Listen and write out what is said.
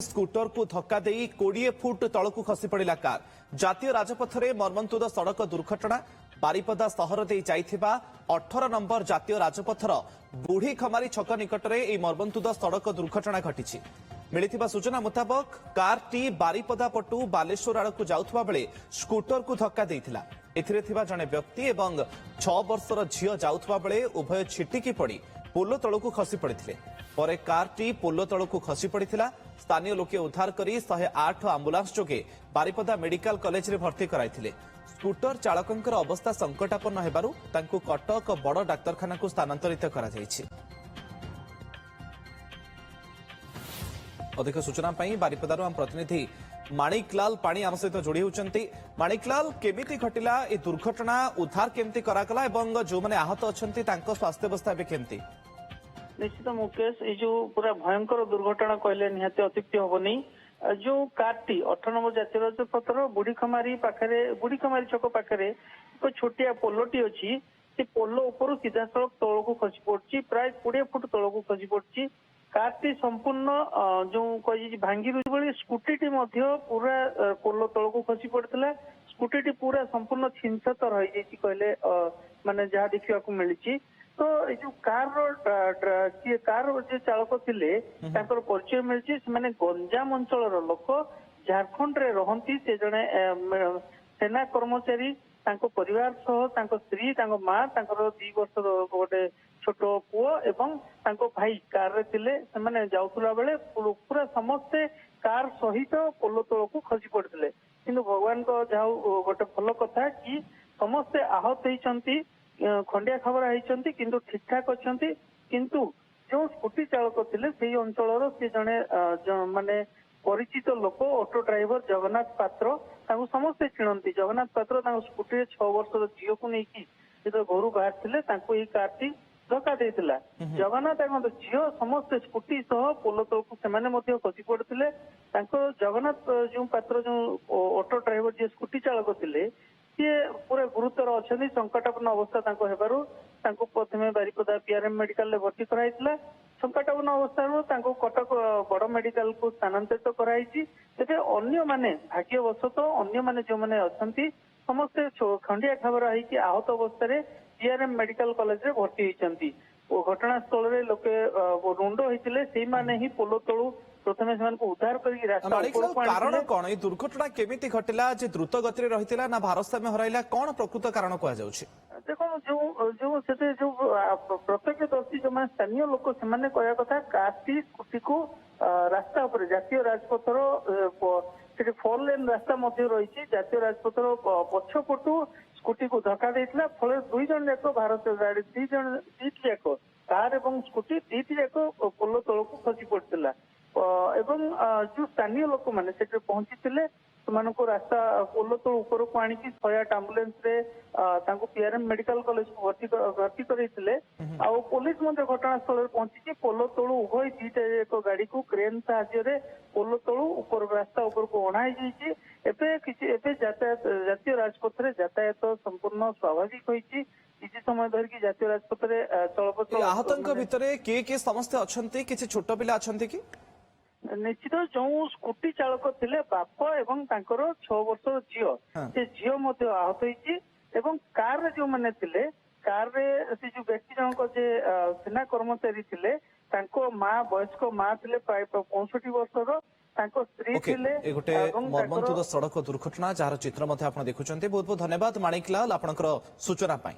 Scooter को धक्का दे 20 foot तलकू खसी पड़ा कार। जातीय राजपथ में मर्मन्तुद सड़क दुर्घटना। बारिपदा सहर दे जाइथिबा 18 नंबर जातीय राजपथर बुढ़ी खमारी छक निकट में मर्मन्तुद सड़क दुर्घटना घटी। मिलिथिबा सूचना मुताबक कारटी बारिपदा पटू बालेश्वर आड़क जाउथबा बेले स्कूटर को धक्का देइथिला। एथिरे थिबा जने व्यक्ति एवं 6 वर्षर झियो जाउथबा बेले उभय छिटिकी पड़ी पोलो तलकू खसी पड़िथिले। परे कारटी पोलो तलकू खसी पड़िथिला। स्थानीय लोके उद्धार करी 108 आम्बुलांस जोगे बारिपदा मेडिकल कॉलेज रे भर्ती कराइथिले। स्कूटर चालकंकर अवस्था संकटापन्न हेबारु तांकु कटक बड़ डाक्तरखाना को स्थानांतरित करा जायछि। अधिक सूचना पाई बारिपदार आम प्रतिनिधि माणिकलाल पाणी आम सहित जोड़ी होती। माणिकलाल केमिति घटिला ए दुर्घटना, उद्धार केमिति करागला एवं जो माने आहत अछंती तांको स्वास्थ्य अवस्था बे केमिति? निश्चित मुकेश ये जो पूरा भयंकर दुर्घटना कहले निहाती अत्युक्ति हेबनी। जो कारटी 18 नंबर जातीय राजपथर बुढ़ीखमारी छक पाखे एक छोटिया पोलोटी अच्छी से पोलो ऊपर सीधा सड़क तलक खसी पड़ी प्राय 20 फुट तलक खसी पड़ी। कारटी संपूर्ण जो कही भांगी रुची स्कूटी पूरा पोलो तलक खसी पड़ता। स्कूटी पूरा संपूर्ण छिनछतर हो कहले माने जहाँ देखा मिली। तो ये जो कार जे चालक थिले तांकर परिचय मिली। से गंजाम अंचल लोक झारखंड रे रहंती। से जने सेना कर्मचारी तांको परिवार सह तांको स्त्री तांको मां तांकर 2 वर्षर गोटे छोट पुओ एवं तांको भाई कार रे थिले। से माने जाउथुला बेले पूरा समस्ते कार सहित पोलो तलकू खसी पड़ते। किंतु भगवान को जाऊ गोटे भल कथा कि समस्ते आहत होइचंती, खंडिया खबर होइचंती, किंतु ठीक ठाक अछंती। किंतु जो स्कूटी चालक थिले सेही अंचलर से जने माने परिचित लोक ऑटो ड्राइवर जगन्नाथ पात्र तांको समस्ते चिणंती। जगन्नाथ पात्र तांको स्कूटी 6 वर्षर झियो को नेकी जो घर बाहर थिले तांको ई कारटी धक्का देइतिला। जगन्नाथ तांको झियो समस्ते स्कूटी सह पोलो तलकू सेमाने मध्य खसी पड़थिले। तांको जगन्नाथ जो पात्र जो ऑटो ड्राइवर जे स्कूटी चालक थिले सी पूरा गुरुतर अच्छा संकटापन्न अवस्था हेबारु तांको प्रथमे बारिपदा पीआरएम मेडिकल रे भर्ती कराइतिला। संकटापन्न अवस्था कटक बड़ मेडिकल को स्थानांतरित कराइछि। तेबे अन्य माने भाग्यवशत अन्य माने जो माने अछंती समस्ते खंडिया खबर होइछि आहत अवस्था रे पीआरएम मेडिकल कॉलेज रे भर्ती होइछंती। ओ घटनास्थल रे लोके रुंड होइतिले सेही माने ही पोलो तळु प्रथमे सेमान को उद्धार करी रास्ता ऊपर कारण कोन ए दुर्घटना केमिति घटिला? जे द्रुत गति रे रहितिला ना भारसाम्य हराइला, कोन प्रकृत कारण कोआ जाउछि? देखो जो सेते जो प्रत्यक्षदर्शी जो स्थानीय लोक से कहया कथा कारटी स्कूटी को रास्ता ऊपर जातीय राजपथर से 4 लेन रास्ता मध्य रही जातीय राजपथर पछपटू स्कूटी को धक्का देइतिला। फल 2 जन जाक भारत गाड़ी 2 जन जाक कार एवं स्कूटी 2 जाक पोलो तलक खसी पड़ता। एवं जो स्थानीय लोक मैंने पहुंची रास्ता पोलो तल ऊपर को आनी 108 आम्बुलांस रे पीआरएम मेडिकल कॉलेज को भर्ती करते। पुलिस घटनास्थल पहुंची पोलो तलु उभय 2टा एक गाड़ी को क्रेन साहाय्य पोलो तलु ऊपर रास्ता ऊपर को अणाई जाइए। जातीय राजपथ रे यातायात संपूर्ण स्वाभाविक होइछि। किसी समय धरिकी जातीय राजपथ रे चलप्रचल। आहतंक भितरे किए समस्ते अछंती? किछि छोट पिला अछंती कि? निश्चित जो स्कूटी चालक थिले बाप एवं तांकर 6 वर्षर झियो से झियो मध्य आहत होइछि। एवं कार रे जो माने थिले कार रे से जो व्यक्ति जनक जे सेना कर्मचारी थिले तांको मां वयस्क मां थिले प्राय 65 वर्षर तांको स्त्री थिले। ए गोटे मर्मन्तुद सड़क दुर्घटना जार चित्र मध्ये आपण देखुचंती। बहुत बहुत धन्यवाद माणिकलाल आपनकर सूचना पाई।